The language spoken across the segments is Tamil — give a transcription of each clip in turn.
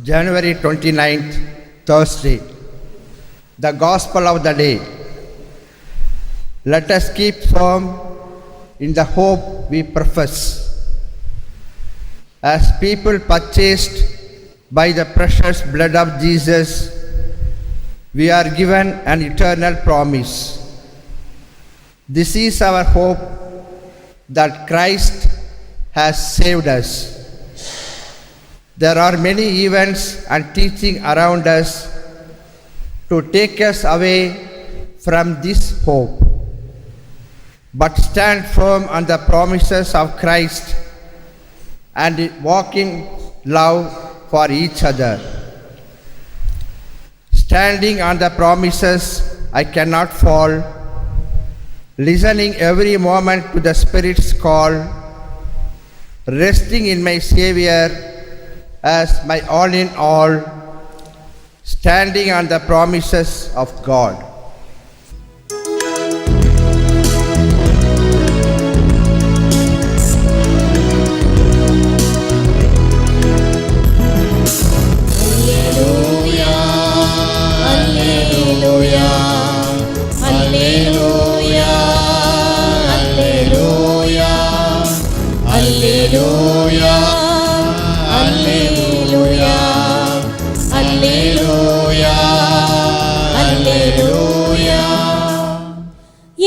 January 29th, Thursday. The Gospel of the day. Let us keep firm in the hope we profess. As people purchased by the precious blood of Jesus, we are given an eternal promise. This is our hope that Christ has saved us. There are many events and teaching around us to take us away from this hope. But stand firm on the promises of Christ and walk in love for each other. Standing on the promises, I cannot fall, listening every moment to the Spirit's call, resting in my Savior as my all in all, standing on the promises of God.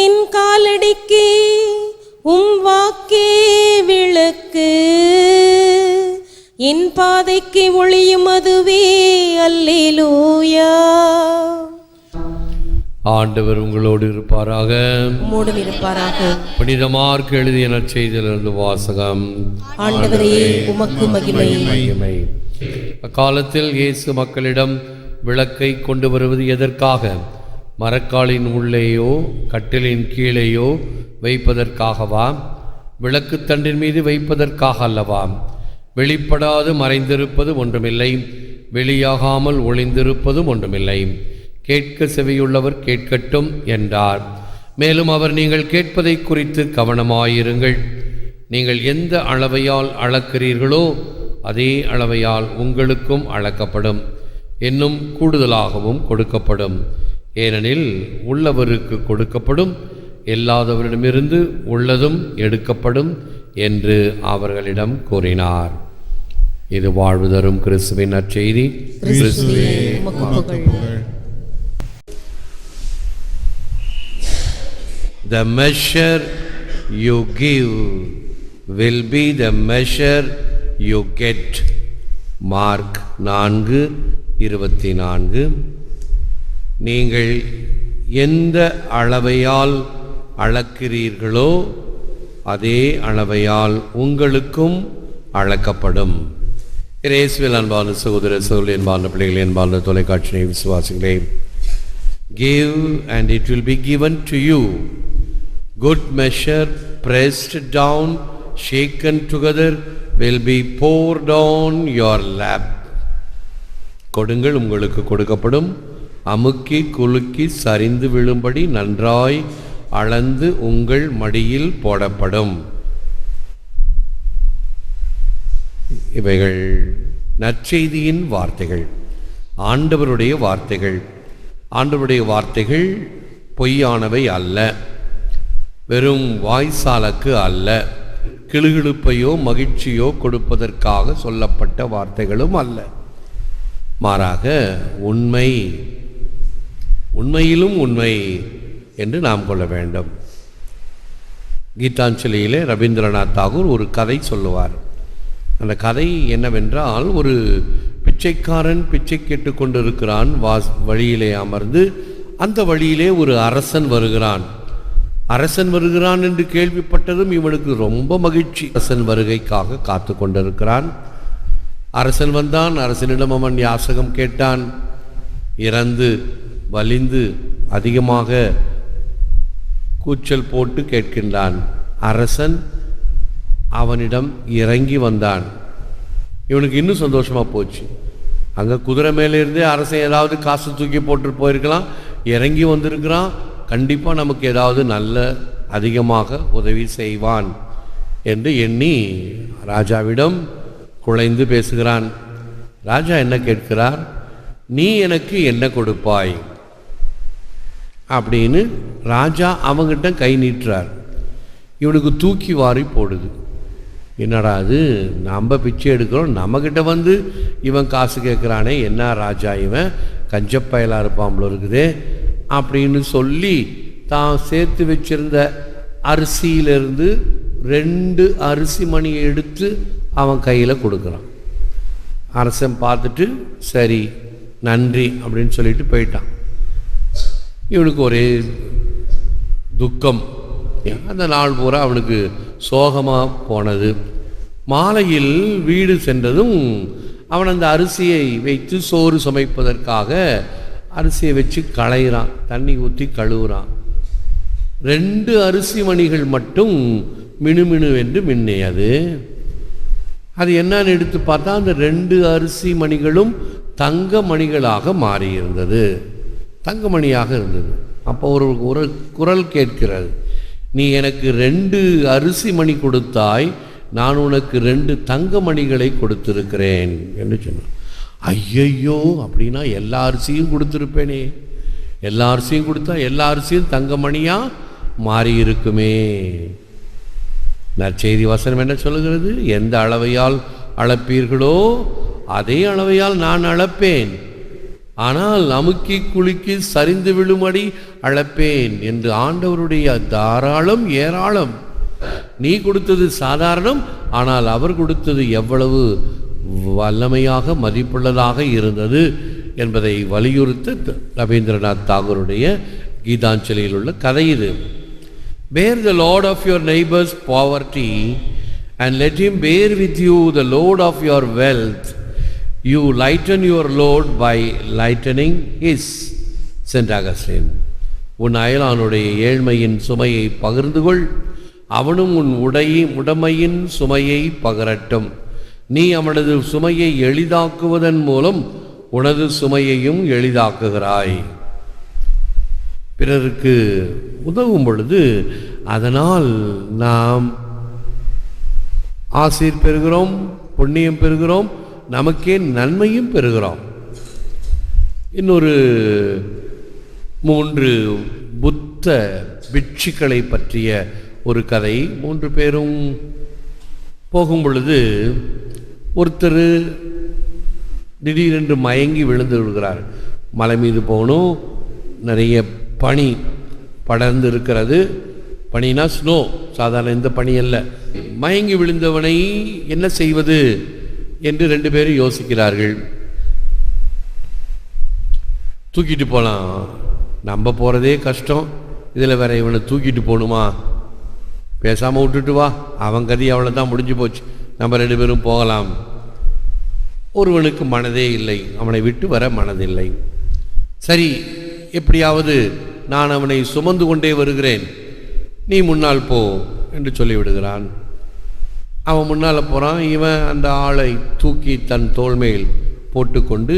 என் காலடிக்கு உம் வாக்கே விளக்கு, என் பாதைக்கு ஒளியும் அதுவே. அல்லேலூயா. ஆண்டவர் உங்களோடு இருப்பாராக, உம்மோடும் இருப்பாராக. புனித மார்க் எழுதிய நற்செய்தியிலிருந்து வாசகம். ஆண்டவரே உமக்கு மகிமை. அக்காலத்தில் இயேசு மக்களிடம், விளக்கை கொண்டு வருவது எதற்காக? மரக்காலின் உள்ளேயோ கட்டிலின் கீழேயோ வைப்பதற்காகவா? விளக்கு தண்டின் மீது வைப்பதற்காக அல்லவா? வெளிப்படாது மறைந்திருப்பது ஒன்றுமில்லை, வெளியாகாமல் ஒளிந்திருப்பதும் ஒன்றுமில்லை. கேட்க செவியுள்ளவர் கேட்கட்டும் என்றார். மேலும் அவர், நீங்கள் கேட்பதை குறித்து கவனமாயிருங்கள். நீங்கள் எந்த அளவையால் அளக்கிறீர்களோ அதே அளவையால் உங்களுக்கும் அளக்கப்படும், இன்னும் கூடுதலாகவும் கொடுக்கப்படும். ஏனெனில் உள்ளவருக்கு கொடுக்கப்படும், இல்லாதவரிடமிருந்து உள்ளதும் எடுக்கப்படும் என்று அவர்களிடம் கூறினார். இது வாழ்வு தரும் கிறிஸ்துவின் நற்செய்தி. கிறிஸ்துவே உமக்கு புகழ். The measure you give will be the measure you get. Mark 4:24. நீங்கள் எந்த அளவையால் அளக்கிறீர்களோ அதே அளவையால் உங்களுக்கும் அளக்கப்படும். இயேசுவில் அன்பான சகோதர சகோதரி, அன்பான பிள்ளைகளே, அன்பான தொலைக்காட்சி விசுவாசிகளே, give and it will be given to you. Good measure, pressed down, shaken together, will be poured on your lap. கொடுங்கள், உங்களுக்கு கொடுக்கப்படும். அமுக்கி குலுக்கி சரிந்து விழும்படி நன்றாய் அளந்து உங்கள் மடியில் போடப்படும். இவைகள் நற்செய்தியின் வார்த்தைகள், ஆண்டவருடைய வார்த்தைகள். ஆண்டவருடைய வார்த்தைகள் பொய்யானவை அல்ல, வெறும் வாய்சாலக்கு அல்ல, கிளுகிழுப்பையோ மகிழ்ச்சியோ கொடுப்பதற்காக சொல்லப்பட்ட வார்த்தைகளும் அல்ல. மாறாக உண்மை, உண்மையிலும் உண்மை என்று நாம் கொள்ள வேண்டும். கீதாஞ்சலியிலே ரவீந்திரநாத் தாகூர் ஒரு கதை சொல்லுவார். அந்த கதை என்னவென்றால், ஒரு பிச்சைக்காரன் பிச்சை கேட்டு கொண்டிருக்கிறான். வழியிலே அமர்ந்து அந்த வழியிலே ஒரு அரசன் வருகிறான். அரசன் வருகிறான் என்று கேள்விப்பட்டதும் இவனுக்கு ரொம்ப மகிழ்ச்சி. அரசன் வருகைக்காக காத்து கொண்டிருக்கிறான். அரசன் வந்தான். அரசனிடம் அவன் யாசகம் கேட்டான். இறந்து வலிந்து அதிகமாக கூச்சல் போட்டு கேட்கின்றான். அரசன் அவனிடம் இறங்கி வந்தான். இவனுக்கு இன்னும் சந்தோஷமா போச்சு. அங்கே குதிரை மேலே இருந்தே அரசன் ஏதாவது காசு தூக்கி போட்டு போயிருக்கலாம், இறங்கி வந்திருக்கிறான், கண்டிப்பாக நமக்கு ஏதாவது நல்ல அதிகமாக உதவி செய்வான் என்று எண்ணி ராஜாவிடம் குழைந்து பேசுகிறான். ராஜா என்ன கேட்கிறார்? நீ எனக்கு என்ன கொடுப்பாய் அப்படின்னு ராஜா அவங்கிட்ட கை நீட்டுறார். இவனுக்கு தூக்கி வாரி போடுது. என்னடா அது, நம்ம பிச்சை எடுக்கிறோம், நம்மக்கிட்ட வந்து இவன் காசு கேட்குறானே, என்ன ராஜா இவன் கஞ்சப்பயலாக இருப்பாம்பளோ இருக்குதே அப்படின்னு சொல்லி தான் சேர்த்து வச்சிருந்த அரிசியிலிருந்து 2 அரிசி மணியை எடுத்து அவன் கையில் கொடுக்குறான். அரசன் பார்த்துட்டு சரி நன்றி அப்படின்னு சொல்லிட்டு போயிட்டான். இவனுக்கு ஒரே துக்கம். அந்த நாள் பூரா அவனுக்கு சோகமாக போனது. மாலையில் வீடு சென்றதும் அவன் அந்த அரிசியை வைத்து சோறு சமைப்பதற்காக அரிசியை வச்சு களையிறான், தண்ணி ஊற்றி கழுவுறான். 2 அரிசி மணிகள் மட்டும் மினுமினு என்று மின்னியது. அது என்னன்னு எடுத்து பார்த்தா அந்த 2 அரிசி மணிகளும் தங்க மணிகளாக மாறியிருந்தது, தங்கமணியாக இருந்தது. அப்போ ஒரு குரல் கேட்கிறது, நீ எனக்கு 2 அரிசி மணி கொடுத்தாய், நான் உனக்கு 2 தங்க மணிகளை கொடுத்திருக்கிறேன் என்று சொன்னான். ஐயையோ, அப்படின்னா எல்லா அரிசியும் கொடுத்துருப்பேனே, எல்லா அரிசியும் கொடுத்தா எல்லா அரிசியும் தங்கமணியா மாறி இருக்குமே. நற்செய்தி வசனம் என்ன சொல்லுகிறது? எந்த அளவையால் அளப்பீர்களோ அதே அளவையால் நான் அளப்பேன், ஆனால் அமுக்கி குலுக்கி சரிந்து விழுமடி அளப்பேன் என்று ஆண்டவருடைய தாராளம் ஏராளம். நீ கொடுத்தது சாதாரணம், ஆனால் அவர் கொடுத்தது எவ்வளவு வல்லமையாக மதிப்புள்ளதாக இருந்தது என்பதை வலியுறுத்த ரவீந்திரநாத் தாகூருடைய கீதாஞ்சலியில் உள்ள கதை இது. Bear the load of your neighbor's poverty and let him bear with you the load of your wealth. You lighten your load by lightening his. Saint Augustine. உன் அயலானுடைய ஏழ்மையின் சுமையை பகிர்ந்து கொள், அவனும் உன் உடைமையின் சுமையை பகரட்டும். நீ அவனது சுமையை எளிதாக்குவதன் மூலம் உனது சுமையையும் எளிதாக்குகிறாய். பிறருக்கு உதவும் பொழுது அதனால் நாம் ஆசீர் பெறுகிறோம், புண்ணியம் பெறுகிறோம், நமக்கே நன்மையும் பெறுகிறோம். இன்னொரு 3 புத்த பிட்சுக்களை பற்றிய ஒரு கதை. 3 பேரும் போகும் பொழுது ஒருத்தர் திடீரென்று மயங்கி விழுந்து விடுகிறார். மலை மீது போகணும், நிறைய பனி படர்ந்து இருக்கிறது. பனினா ஸ்னோ, சாதாரண இந்த பனி அல்ல. மயங்கி விழுந்தவனை என்ன செய்வது என்று 2 பேரும் யோசிக்கிறார்கள். தூக்கிட்டு போகலாம், நம்ம போகிறதே கஷ்டம், இதில் வேற இவனை தூக்கிட்டு போகணுமா, பேசாமல் விட்டுட்டு வா, அவன் கதி அவளை தான் முடிஞ்சு போச்சு, நம்ம 2 பேரும் போகலாம். ஒருவனுக்கு மனதே இல்லை, அவனை விட்டு வர மனதில்லை. சரி, எப்படியாவது நான் அவனை சுமந்து கொண்டே வருகிறேன், நீ முன்னால் போ என்று சொல்லிவிடுகிறான். அவன் முன்னால் போகிறான். இவன் அந்த ஆளை தூக்கி தன் தோள் மேல் போட்டுக்கொண்டு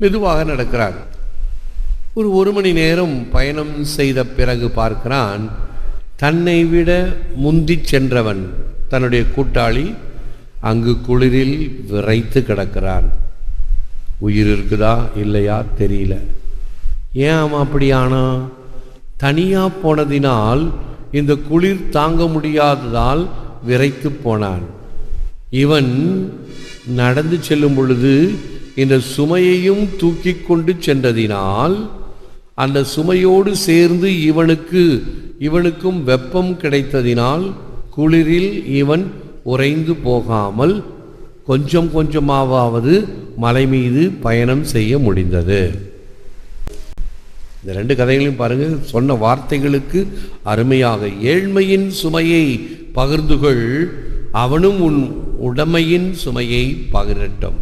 மெதுவாக நடக்கிறான். ஒரு 1 மணி நேரம் பயணம் செய்த பிறகு பார்க்கிறான், தன்னை விட முந்தி சென்றவன் தன்னுடைய கூட்டாளி அங்கு குளிரில் விரைத்து கிடக்கிறான். உயிர் இருக்குதா இல்லையா தெரியல. ஏன் அவன் அப்படியானா? தனியாக போனதினால் இந்த குளிர் தாங்க முடியாததால் விரைத்து போனான். இவன் நடந்து செல்லும் பொழுது இந்த சுமையையும் தூக்கி கொண்டு சென்றதினால் அந்த சுமையோடு சேர்ந்து இவனுக்கும் வெப்பம் கிடைத்ததினால் குளிரில் இவன் உறைந்து போகாமல் கொஞ்சம் கொஞ்சமாவது மலை மீது பயணம் செய்ய முடிந்தது. இந்த 2 கதைகளையும் பாருங்க. சொன்ன வார்த்தைகளுக்கு அருமையாக, ஏழ்மையின் சுமையை பகிர்ந்துகொள், அவனும் உன் உடைமையின் சுமையை பகிரட்டும்.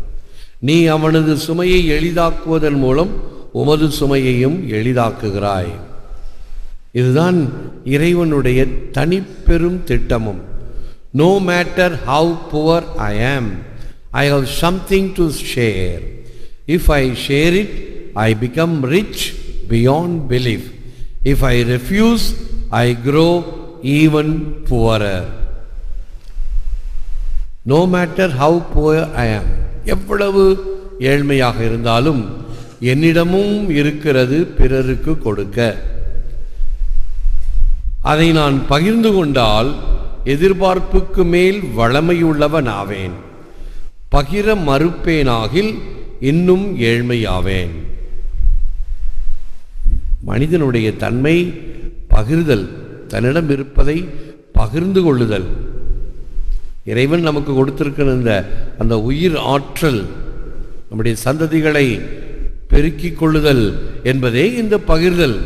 நீ அவனது சுமையை எளிதாக்குவதன் மூலம் உமது சுமையையும் எளிதாக்குகிறாய். இதுதான் இறைவனுடைய தனிப்பெரும் திட்டமும். No matter how poor I am, I have something to share. If I share it, I become rich beyond belief. If I refuse, I grow even poorer. No matter how poor I am, எவ்வளவு ஏழ்மையாக இருந்தாலும் என்னிடமும் இருக்கிறது பிறருக்கு கொடுக்க. அதை நான் பகிர்ந்து கொண்டால் எதிர்பார்ப்புக்கு மேல் வளமையுள்ளவன் ஆவேன். பகிர மறுப்பேனாகில் இன்னும் ஏழ்மையாவேன். மனிதனுடைய தன்மை பகிர்தல், தன்னிடம் இருப்பதை பகிர்ந்து கொள்ளுதல். இறைவன் நமக்கு கொடுத்திருக்கிற அந்த உயிர் ஆற்றல், நம்முடைய சந்ததிகளை பெருக்கிக் கொள்ளுதல் என்பதே இந்த பகிர்தல்.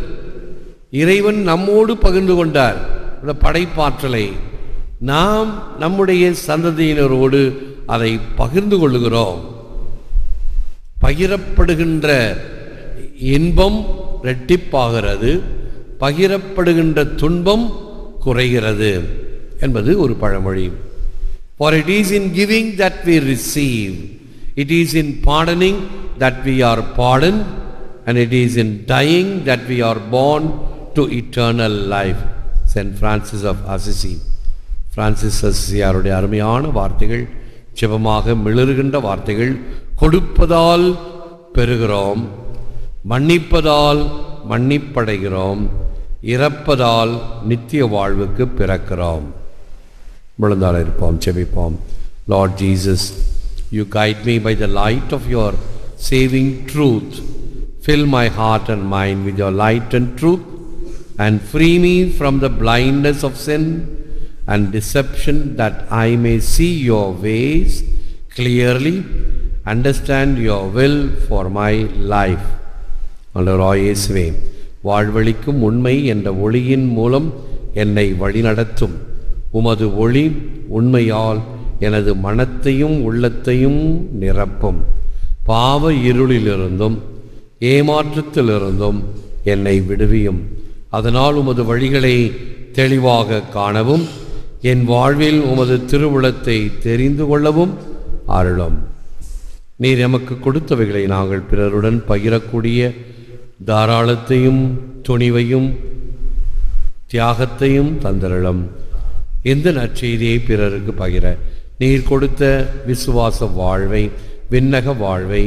இறைவன் நம்மோடு பகிர்ந்து கொண்டார் அந்த படைப்பாற்றலை. நாம் நம்முடைய சந்ததியினரோடு அதை பகிர்ந்து கொள்ளுகிறோம். பகிரப்படுகின்ற இன்பம் இரட்டிப்பாகிறது, பகிரப்படுகின்ற துன்பம் குறைகிறது என்பது ஒரு பழமொழி. For it is in giving that we receive, it is in pardoning that we are pardoned, and it is in dying that we are born to eternal life. Saint Francis of Assisi. Francis அசிசியாருடைய அருமையான வார்த்தைகள், ஜெபமாக மிளறுகின்ற வார்த்தைகள். கொடுப்பதால் பெறுகிறோம், மன்னிப்பதால் மன்னிப்படைகிறோம், இறப்பதால் நித்திய வாழ்வுக்கு பிறக்கிறோம். விழுந்தால் இருப்போம், ஜெபிப்போம். Lord Jesus, you guide me by the light of your saving truth. Fill my heart and mind with your light and truth, and free me from the blindness of sin and deception, that I may see your ways clearly, understand your will for my life. ஆண்டவராகிய இயேசுவே, வாழ்வளிக்கும் உண்மை என்ற ஒளியின் மூலம் என்னை வழிநடத்தும். உமது ஒளி உண்மையால் எனது மனத்தையும் உள்ளத்தையும் நிரப்பும். பாவ இருளிலிருந்தும் ஏமாற்றத்திலிருந்தும் என்னை விடுவியும். அதனால் உமது வழிகளை தெளிவாக காணவும், என் வாழ்வில் உமது திருவுளத்தை தெரிந்து கொள்ளவும் அருளும். நீர் எமக்கு கொடுத்தவைகளை நாங்கள் பிறருடன் பகிரக்கூடிய தாராளத்தையும் துணிவையும் தியாகத்தையும் தந்தருளும். இந்த நற்செய்தியை பிறருக்கு பகிர நீர் கொடுத்த விசுவாச வாழ்வை, விண்ணக வாழ்வை,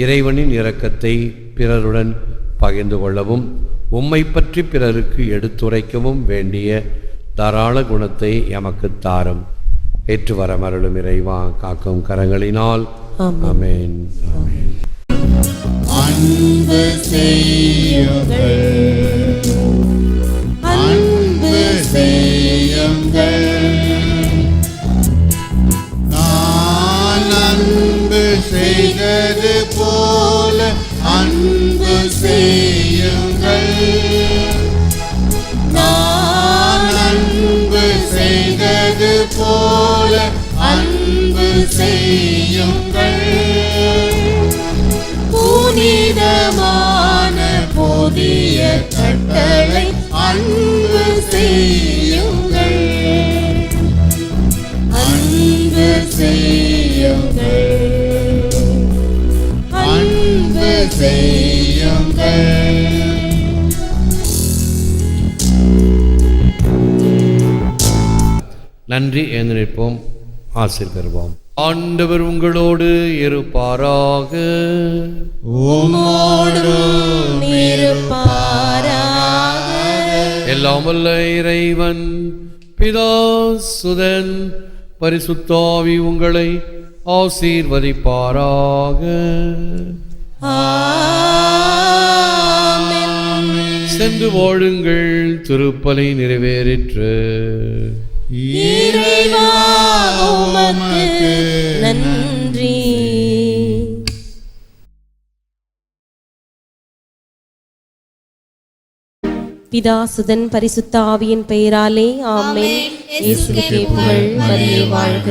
இறைவனின் இரக்கத்தை பிறருடன் பகிர்ந்து கொள்ளவும், உம்மை பற்றி பிறருக்கு எடுத்துரைக்கவும் வேண்டிய தாராள குணத்தை எமக்கு தாரும். ஏற்று வர மருளும் இறைவா, காக்கும் கரங்களினால். ஆமென். ஆமென். அன்பு செய்யுங்கள், அன்பு செய்யுங்கள். நான் அன்பு செய்தது போல அன்பு செய்யுங்கள். நான் அன்பு செய்தது போல அன்பு செய்யுங்கள். புனிதமான புதிய கட்டளை அன்பு செய்யுங்கள், அன்பு செய்யுங்கள், அன்பு செய்யுங்கள். நன்றி. எழுந்து நிற்போம், ஆசீர் பெறுவோம். ஆண்டவர் உங்களோடு இருப்பாராக. உம்மோடும் இருப்பாராக. எல்லாம் வல்ல இறைவன் பிதா, சுதன், பரிசுத்தாவி உங்களை ஆசீர்வதிப்பாராக. ஆமென். சென்று வாழுங்கள், திருப்பலி நிறைவேறிற்று. இறைவா உமக்கு நன்றி. பிதா, சுதன், பரிசுத்த ஆவியின் பெயராலே ஆமென். இயேசுவுக்கே புகழ். மரியே வாழ்க.